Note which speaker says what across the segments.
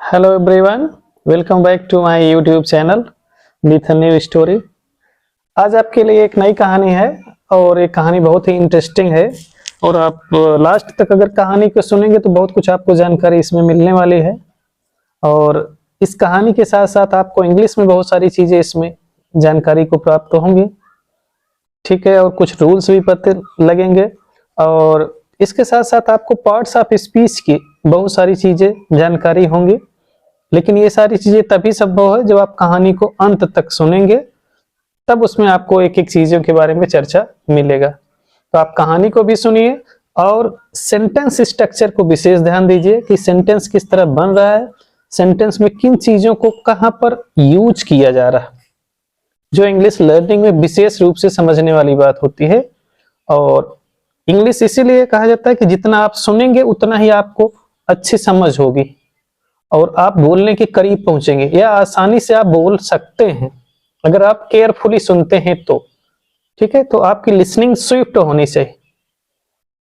Speaker 1: Hello everyone, welcome back to my YouTube channel with a new story. आज आपके लिए एक नई कहानी है और ये कहानी बहुत ही इंटरेस्टिंग है और आप लास्ट तक अगर कहानी को सुनेंगे तो बहुत कुछ आपको जानकारी इसमें मिलने वाली है। और इस कहानी के साथ साथ आपको इंग्लिश में बहुत सारी चीज़ें इसमें जानकारी को प्राप्त होंगी, ठीक है, और कुछ रूल्स भी पता लगेंगे। और इसके साथ साथ आपको पार्ट्स ऑफ स्पीच की बहुत सारी चीज़ें जानकारी होंगी, लेकिन ये सारी चीज़ें तभी संभव है जब आप कहानी को अंत तक सुनेंगे, तब उसमें आपको एक एक चीज़ों के बारे में चर्चा मिलेगा। तो आप कहानी को भी सुनिए और सेंटेंस स्ट्रक्चर को विशेष ध्यान दीजिए कि सेंटेंस किस तरह बन रहा है, सेंटेंस में किन चीज़ों को कहाँ पर यूज किया जा रहा है, जो इंग्लिश लर्निंग में विशेष रूप से समझने वाली बात होती है। और इंग्लिश इसीलिए कहा जाता है कि जितना आप सुनेंगे उतना ही आपको अच्छी समझ होगी और आप बोलने के करीब पहुंचेंगे या आसानी से आप बोल सकते हैं अगर आप केयरफुली सुनते हैं तो, ठीक है। तो आपकी लिसनिंग स्विफ्ट होनी चाहिए।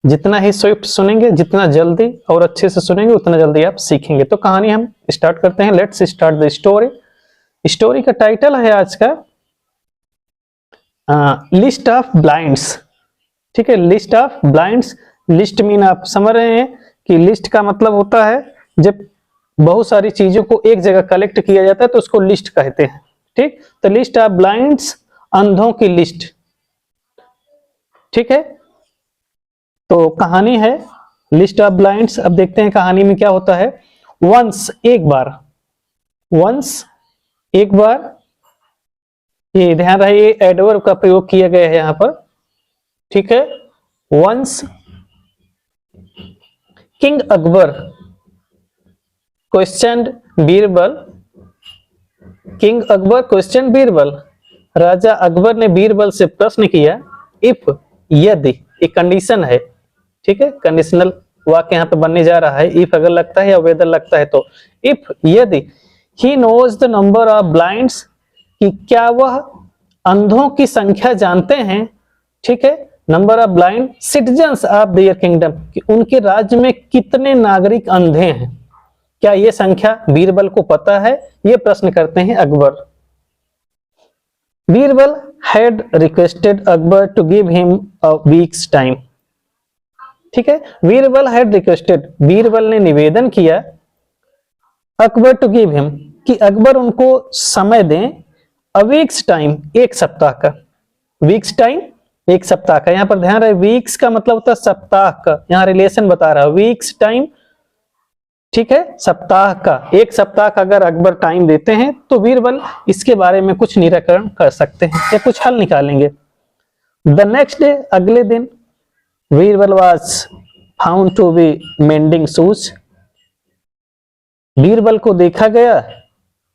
Speaker 1: जितना ही स्विफ्ट सुनेंगे, जितना जल्दी और अच्छे से सुनेंगे, उतना जल्दी आप सीखेंगे। तो कहानी हम स्टार्ट करते हैं। Let's start the story. Story का टाइटल है आज का लिस्ट ऑफ ब्लाइंड्स, ठीक है। List of blinds, list mean आप समझ रहे हैं कि लिस्ट का मतलब होता है जब बहुत सारी चीजों को एक जगह कलेक्ट किया जाता है तो उसको लिस्ट कहते हैं, ठीक। तो लिस्ट ऑफ ब्लाइंड्स, अंधों की लिस्ट, ठीक है। तो कहानी है लिस्ट ऑफ ब्लाइंड्स। अब देखते हैं कहानी में क्या होता है। वंस, एक बार, वंस एक बार, ये ध्यान रहे एडवर्ब का प्रयोग किया गया है यहां पर, ठीक है। Once king Akbar question Birbal, king Akbar question Birbal, राजा अकबर ने बीरबल से प्रश्न किया, इफ, यदि, एक कंडीशन है, ठीक है, कंडीशनल वाक्य यहां पे बनने जा रहा है। इफ अगर लगता है या वेदर लगता है तो इफ, यदि, he knows the number of blinds, कि क्या वह अंधों की संख्या जानते हैं, ठीक है। Number of blind citizens of their kingdom, कि उनके राज्य में कितने नागरिक अंधे हैं, क्या यह संख्या बीरबल को पता है, यह प्रश्न करते हैं Akbar. Birbal had requested Akbar to give him a week's time, ठीक है। बीरबल हैड रिक्वेस्टेड, बीरबल ने निवेदन किया, अकबर टू गिव हिम, कि अकबर उनको समय दें, अ वीक्स टाइम, एक सप्ताह का, वीक्स टाइम एक सप्ताह का। यहां पर ध्यान रहे वीक्स का मतलब होता है सप्ताह का, यहां रिलेशन बता रहा है, वीक्स टाइम, ठीक है, सप्ताह का, एक सप्ताह का अगर अकबर टाइम देते हैं तो बीरबल इसके बारे में कुछ निराकरण कर सकते हैं या कुछ हल निकालेंगे। द नेक्स्ट डे, अगले दिन, Birbal was found to be mending shoes, Birbal को देखा गया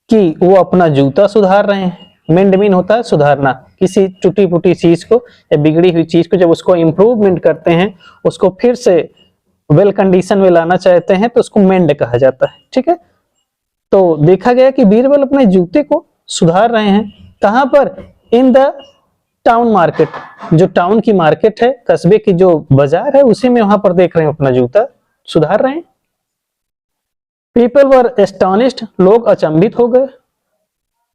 Speaker 1: कि वो अपना जूता सुधार रहे हैं। मेंड मीन होता है सुधारना, किसी टूटी फूटी चीज को या बिगड़ी हुई चीज को जब उसको इंप्रूवमेंट करते हैं, उसको फिर से वेल कंडीशन में लाना चाहते हैं तो उसको मेंड कहा जाता है, ठीक है। तो देखा गया कि बीरबल अपने जूते को सुधार रहे हैं। कहां पर? इन द टाउन मार्केट, जो टाउन की मार्केट है, कस्बे की जो बाजार है, उसी में वहां पर देख रहे हैं अपना जूता सुधार रहे हैं। पीपल वर एस्टॉनिश्ड, लोग अचंभित हो गए,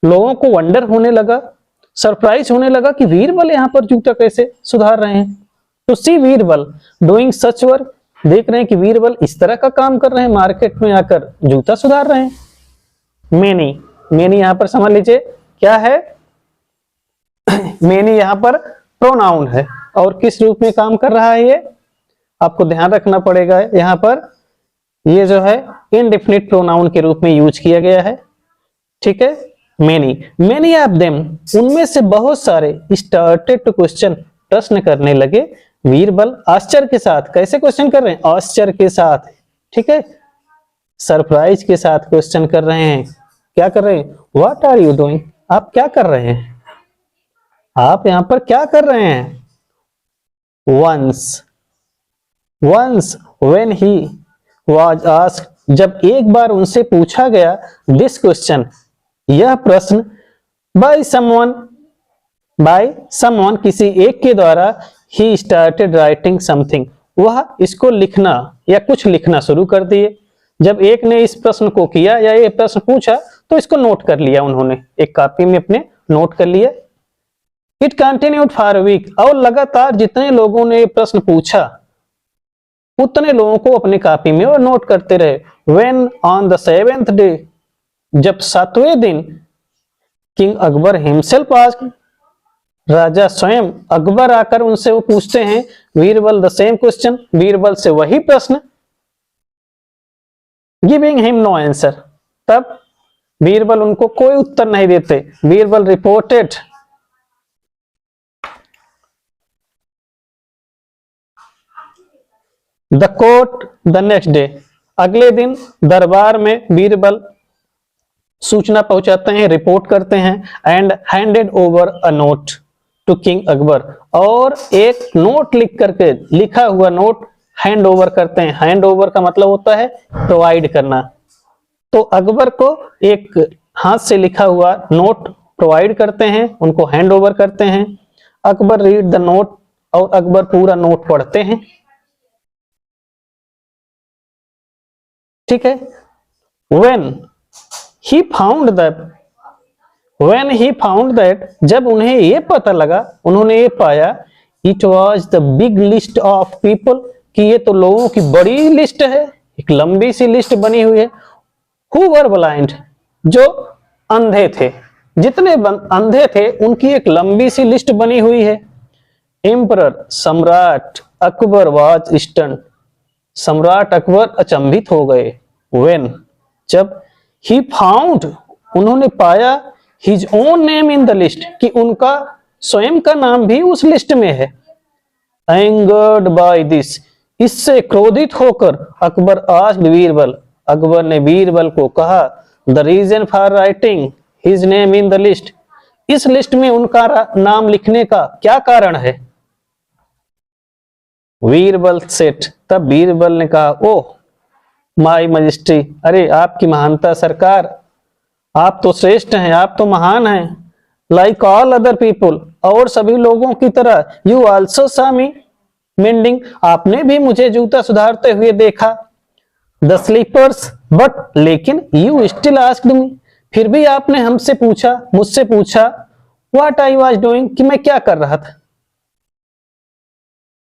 Speaker 1: लोगों को वंडर होने लगा, सरप्राइज होने लगा कि बीरबल यहाँ पर जूता कैसे सुधार रहे हैं। तो सी बीरबल डूइंग सच वर्क, देख रहे हैं कि बीरबल इस तरह का काम कर रहे हैं, मार्केट में आकर जूता सुधार रहे हैं। मेनी, मेनी यहां पर समझ लीजिए क्या है, मेनी यहां पर प्रोनाउन है और किस रूप में काम कर रहा है ये आपको ध्यान रखना पड़ेगा। यहां पर ये जो है इनडेफिनिट प्रोनाउन के रूप में यूज किया गया है, ठीक है। मेनी, मेनी ऑफ देम, उनमें से बहुत सारे, स्टार्टेड टू क्वेश्चन, प्रश्न करने लगे। बीरबल आश्चर्य के साथ, कैसे क्वेश्चन कर रहे हैं? आश्चर्य के साथ, ठीक है, सरप्राइज के साथ क्वेश्चन कर रहे हैं। क्या कर रहे हैं? व्हाट आर यू डूइंग, आप क्या कर रहे हैं, आप यहां पर क्या कर रहे हैं। Once, once when he was asked, जब एक बार उनसे पूछा गया, दिस क्वेश्चन, यह प्रश्न, बाय समवन, बाय समवन, किसी एक के द्वारा, ही स्टार्टेड राइटिंग समथिंग, वह इसको लिखना या कुछ लिखना शुरू कर दिए। जब एक ने इस प्रश्न को किया या ये प्रश्न पूछा तो इसको नोट कर लिया, उन्होंने एक कॉपी में अपने नोट कर लिया। It continued for a week, और लगातार जितने लोगों ने प्रश्न पूछा उतने लोगों को अपनी कॉपी में वो नोट करते रहे। When on the 7th day, जब 7वें दिन, किंग अकबर हिमसेल्फ आस्क्ड, राजा स्वयं अकबर आकर उनसे वो पूछते हैं Birbal the same question, Birbal से वही प्रश्न, गिविंग हिम नो आंसर, तब बीरबल उनको कोई उत्तर नहीं देते। Birbal reported the court the next day, अगले दिन दरबार में बीरबल सूचना पहुंचाते हैं, रिपोर्ट करते हैं। And handed over a note to king Akbar, और एक नोट लिख करके, लिखा हुआ नोट हैंड ओवर करते हैं। हैंड ओवर का मतलब होता है प्रोवाइड करना। तो अकबर को एक हाथ से लिखा हुआ नोट प्रोवाइड करते हैं, उनको हैंड ओवर करते हैं। अकबर रीड द नोट, और अकबर पूरा नोट पढ़ते हैं। ठीक है। when he found that, जब उन्हें ये पता लगा, उन्होंने ये पाया, it was the big list of people, कि ये तो लोगों की बड़ी लिस्ट है, एक लंबी सी लिस्ट बनी हुई है। who were blind, जो अंधे थे, जितने अंधे थे उनकी एक लंबी सी लिस्ट बनी हुई है। एम्परर, सम्राट अकबर वाज स्टन्ड, सम्राट अकबर अचंभित हो गए। When, जब he found, उन्होंने पाया, his own name in the list, कि उनका स्वयं का नाम भी उस लिस्ट में है। Angered by this, इससे क्रोधित होकर अकबर asked बीरबल, अकबर ने बीरबल को कहा, the reason for writing his name in the list, इस लिस्ट में उनका नाम लिखने का क्या कारण है। बीरबल सेठ, तब बीरबल ने कहा, ओह माई मजिस्ट्री, अरे आपकी महानता सरकार, आप तो श्रेष्ठ हैं, आप तो महान हैं। लाइक ऑल अदर पीपुल, और सभी लोगों की तरह, यू ऑल्सो सा मी मेंडिंग, आपने भी मुझे जूता सुधारते हुए देखा। द स्लीपर्स, बट लेकिन, यू स्टिल आस्क्ड मी, फिर भी आपने हमसे पूछा, मुझसे पूछा, व्हाट आई वाज डूइंग, कि मैं क्या कर रहा था।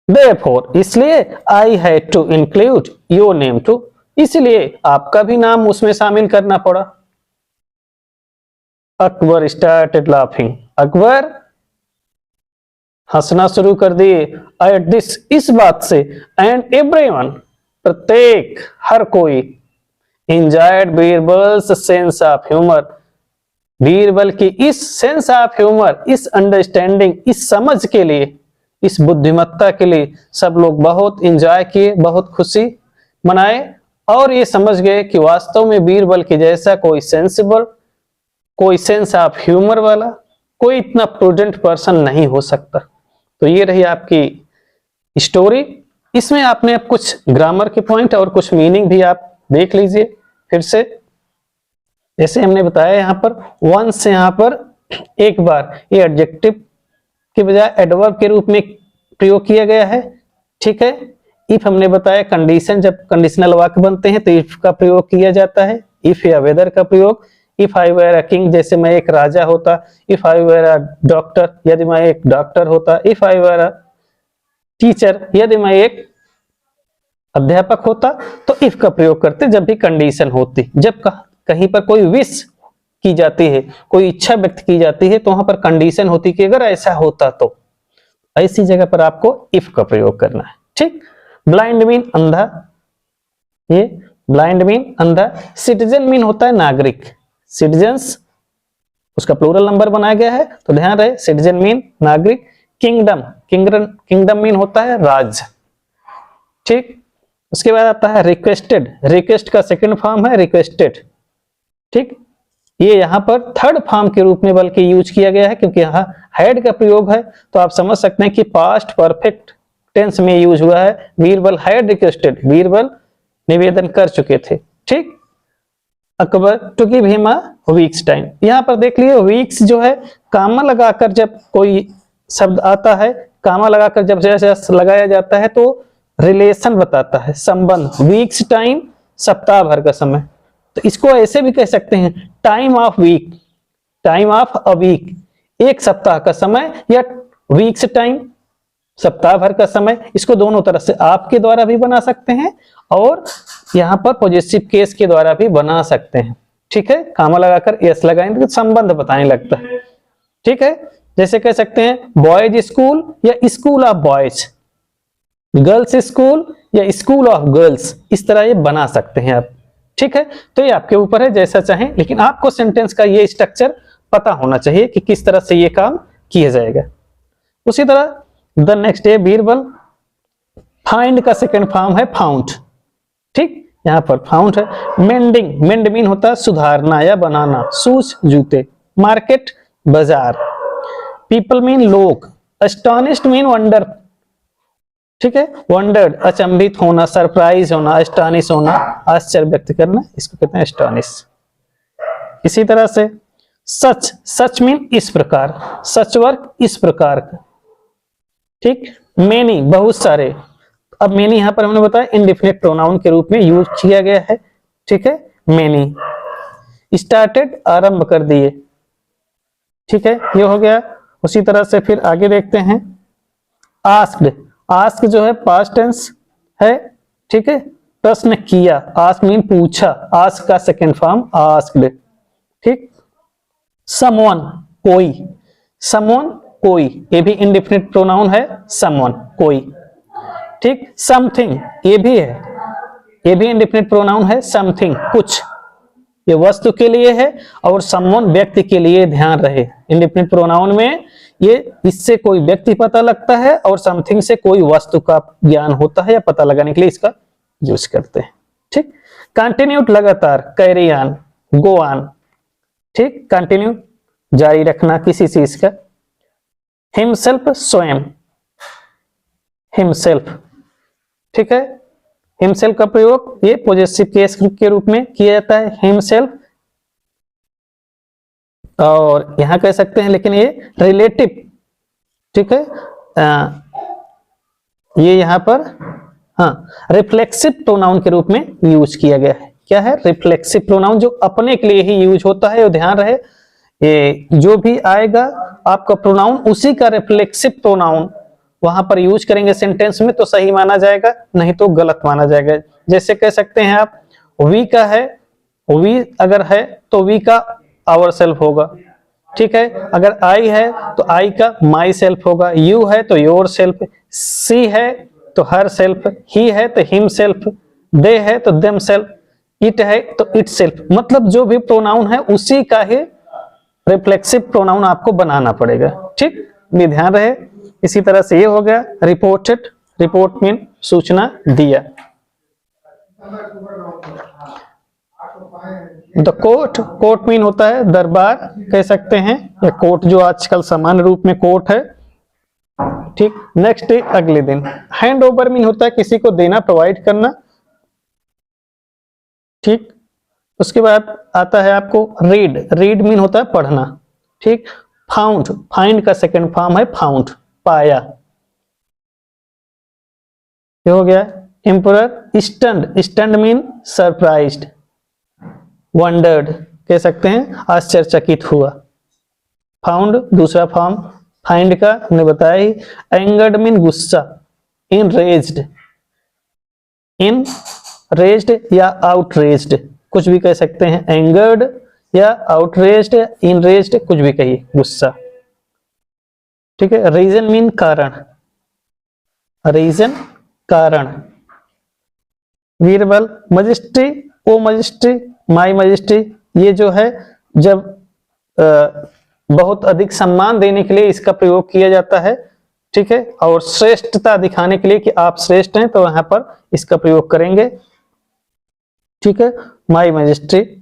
Speaker 1: Therefore, इसलिए I had to include your name too, इसलिए आपका भी नाम उसमें शामिल करना पड़ा। अकबर started laughing, अकबर हंसना शुरू कर दिए। At this, इस बात से, and everyone, प्रत्येक, हर कोई, enjoyed Birbal's sense of humour, Birbal की इस सेंस ऑफ ह्यूमर, इस अंडरस्टैंडिंग, इस समझ के लिए, इस बुद्धिमत्ता के लिए सब लोग बहुत एंजॉय किए, बहुत खुशी मनाए, और ये समझ गए कि वास्तव में बीरबल के जैसा कोई सेंसिबल, कोई सेंस ऑफ ह्यूमर वाला, कोई इतना प्रूडेंट पर्सन नहीं हो सकता। तो ये रही आपकी स्टोरी। इसमें आपने अब कुछ ग्रामर के पॉइंट और कुछ मीनिंग भी आप देख लीजिए फिर से। जैसे हमने बताया यहाँ पर वंस, यहाँ पर एक बार ये एडजेक्टिव के बजाय एडवर्ब के रूप में प्रयोग किया गया है। ठीक है। इफ हमने बताया कंडीशन, जब कंडीशनल वाक्य बनते हैं तो इफ का प्रयोग किया जाता है। इफ या वेदर का प्रयोग, if I were a king, जैसे मैं एक राजा होता। If I were a doctor, यदि मैं एक डॉक्टर होता। If I were a teacher, यदि मैं एक अध्यापक होता। तो इफ का प्रयोग करते जब भी कंडीशन होती। जब कहीं पर कोई विश की जाती है, कोई इच्छा व्यक्त की जाती है, तो वहां पर कंडीशन होती कि अगर ऐसा होता तो, ऐसी जगह पर आपको इफ का प्रयोग करना है। ठीक। ब्लाइंड मीन अंधा, ये ब्लाइंड मीन अंधा। सिटीजन मीन होता है नागरिक, सिटीजन्स उसका प्लूरल नंबर बनाया गया है, तो ध्यान रहे, सिटीजन मीन नागरिक। किंगडम, किंगडम मीन होता है राज्य। ठीक। उसके बाद आता है रिक्वेस्टेड, रिक्वेस्ट का सेकंड फॉर्म है रिक्वेस्टेड। ठीक। ये यहाँ पर थर्ड फॉर्म के रूप में बल्कि यूज किया गया है, क्योंकि यहाँ हैड का प्रयोग है, तो आप समझ सकते हैं कि पास्ट परफेक्ट टेंस में यूज हुआ है। बीरबल हैड रिक्वेस्टेड, बीरबल निवेदन कर चुके थे। ठीक। Akbar to give him a week's time, यहाँ पर देख लिए वीक्स जो है कामा लगाकर जब कोई शब्द आता है, कामा लगाकर जब जैसे लगाया जाता है तो रिलेशन बताता है, संबंध। वीक्स टाइम सप्ताह भर का समय। तो इसको ऐसे भी कह सकते हैं time of week, time of a week, एक सप्ताह का समय, या वीक्स टाइम, सप्ताह भर का समय। इसको दोनों तरह से आपके द्वारा भी बना सकते हैं और यहां पर पॉजिटिव केस के द्वारा भी बना सकते हैं। ठीक है, कामा लगाकर यस लगाएंगे तो संबंध बताने लगता है। ठीक है, जैसे कह सकते हैं बॉयज स्कूल या school of boys, girls school या स्कूल ऑफ गर्ल्स, इस तरह ये बना सकते हैं आप। ठीक है, तो ये आपके ऊपर है, जैसा चाहें, लेकिन आपको सेंटेंस का ये स्ट्रक्चर पता होना चाहिए कि किस तरह से ये काम किया जाएगा। उसी तरह the next day Birbal, find का सेकंड फॉर्म है फाउंड। ठीक, यहां पर फाउंड है। मेंडिंग, मेंड मीन होता है सुधारना या बनाना, शूज जूते, मार्केट बाजार, पीपल मीन लोग, एस्टोनिश्ड मीन वंडर। ठीक है, वंडर्ड अचंभित होना, सरप्राइज होना, एस्टोनिश होना, आश्चर्य व्यक्त करना, इसको कहते हैं एस्टोनिश। इसी तरह से सच, सच मीन इस प्रकार, सच वर्क इस प्रकार का। ठीक, मेनी बहुत सारे। अब मेनी यहां पर हमने बताया इंडेफिनिट प्रोनाउन के रूप में यूज किया गया है। ठीक है, मेनी। स्टार्टेड आरंभ कर दिए। ठीक है, ये हो गया। उसी तरह से फिर आगे देखते हैं आस्क्ड, आस्क जो है पास्ट टेंस है। ठीक है, प्रश्न किया, आस्क मीन पूछा, आस्क का सेकंड फॉर्म आस्क्ड। ठीक, समवन कोई, समवन कोई, ये भी इंडेफिनिट प्रोनाउन है, समवन कोई। ठीक, समथिंग ये भी है, ये भी इंडेफिनिट प्रोनाउन है, समथिंग कुछ, ये वस्तु के लिए है, और समवन व्यक्ति के लिए, ध्यान रहे इंडेफिनिट प्रोनाउन में ये इससे कोई व्यक्ति पता लगता है और समथिंग से कोई वस्तु का ज्ञान होता है या पता लगाने के लिए इसका यूज करते हैं। ठीक, कंटिन्यूड लगातार, कैरी ऑन, गो ऑन। ठीक, कंटिन्यू जारी रखना किसी चीज का। हिमसेल्फ स्वयं, हिमसेल्फ। ठीक है, हिमसेल्फ का प्रयोग ये पॉजिटिव केस के रूप में किया जाता है, हिमसेल्फ। और यहां कह सकते हैं, लेकिन ये रिलेटिव। ठीक है, ये यहां पर हाँ रिफ्लेक्सिव प्रोनाउन के रूप में यूज किया गया है। क्या है? रिफ्लेक्सिव प्रोनाउन, जो अपने के लिए ही यूज होता है। और ध्यान रहे ये जो भी आएगा आपका प्रोनाउन, उसी का रिफ्लेक्सिव प्रोनाउन वहां पर यूज करेंगे सेंटेंस में तो सही माना जाएगा, नहीं तो गलत माना जाएगा। जैसे कह सकते हैं आप वी का है, वी अगर है तो वी का आवर सेल्फ होगा। ठीक है, अगर आई है तो आई का माई सेल्फ होगा, यू है तो योर सेल्फ, सी है तो हर सेल्फ, ही है तो हिम सेल्फ, दे है तो देम सेल्फ, इट है तो इट सेल्फ। मतलब जो भी प्रोनाउन है उसी का ही रिफ्लेक्सिव प्रोनाउन आपको बनाना पड़ेगा। ठीक, भी ध्यान रहे। इसी तरह से ये हो गया रिपोर्टेड, रिपोर्ट मीन सूचना दिया। द कोर्ट, कोर्ट मीन होता है दरबार कह सकते हैं, या कोर्ट जो आजकल सामान्य रूप में कोर्ट है। ठीक, नेक्स्ट डे अगले दिन। हैंड ओवर मीन होता है किसी को देना, प्रोवाइड करना। ठीक, उसके बाद आता है आपको रीड, रीड मीन होता है पढ़ना। ठीक, फाउंड, फाइंड का सेकंड फॉर्म है फाउंड, पाया। ये हो गया। Emperor, stunned, stunned mean surprised, wondered कह सकते हैं आश्चर्यचकित हुआ। फाउंड दूसरा फॉर्म फाइंड का हमने बताया ही। एंगर्ड मीन गुस्सा, इनरेज्ड, इनरेज्ड या आउटरेज्ड कुछ भी कह सकते हैं। एंगर्ड या आउटरेज्ड, इनरेज्ड कुछ भी कहिए, गुस्सा। ठीक है, रीजन मीन कारण, रीजन कारण। वीरबल, मजिस्ट्री, ओ मजिस्ट्री, माई मजिस्ट्री, ये जो है जब बहुत अधिक सम्मान देने के लिए इसका प्रयोग किया जाता है। ठीक है, और श्रेष्ठता दिखाने के लिए कि आप श्रेष्ठ हैं तो वहां पर इसका प्रयोग करेंगे। ठीक है, माई मजिस्ट्री।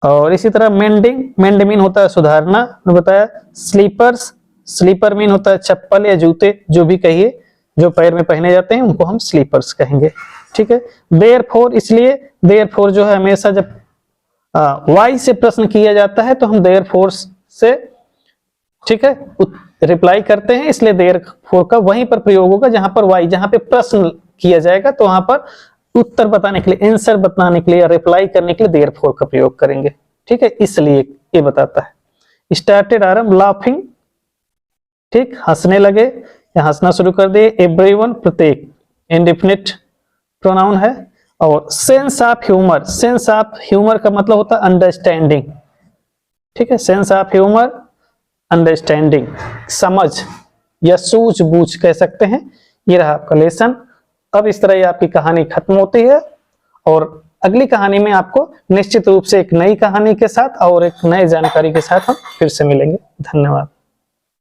Speaker 1: और इसी तरह मेंडिंग, मेंड मीन होता है सुधारना, मैंने बताया। स्लीपर्स, स्लीपर मीन होता है चप्पल या जूते जो भी कहिए, जो पैर में पहने जाते हैं उनको हम स्लीपर्स कहेंगे। ठीक है, देयरफॉर, इसलिए देयरफॉर जो है हमेशा जब वाई से प्रश्न किया जाता है तो हम देयरफॉर से ठीक है रिप्लाई करते हैं, इसलिए देयरफॉर का वहीं पर प्रयोग होगा जहां पर वाई, जहां पे प्रश्न किया जाएगा तो वहां पर उत्तर बताने के लिए, आंसर बताने के लिए या रिप्लाई करने के लिए देयरफॉर का प्रयोग करेंगे। ठीक है, इसलिए ये बताता है। स्टार्टेड आरम लाफिंग, ठीक, हंसने लगे या हंसना शुरू कर दिए। एवरीवन, प्रत्येक, इंडेफिनिट प्रोनाउन है। और sense of humour, sense of humour का मतलब होता है अंडरस्टैंडिंग। ठीक है, सेंस ऑफ ह्यूमर, अंडरस्टैंडिंग, समझ या सूझबूझ कह सकते हैं। ये रहा आपका लेसन। अब इस तरह ये आपकी कहानी खत्म होती है और अगली कहानी में आपको निश्चित रूप से एक नई कहानी के साथ और एक नई जानकारी के साथ हम फिर से मिलेंगे। धन्यवाद।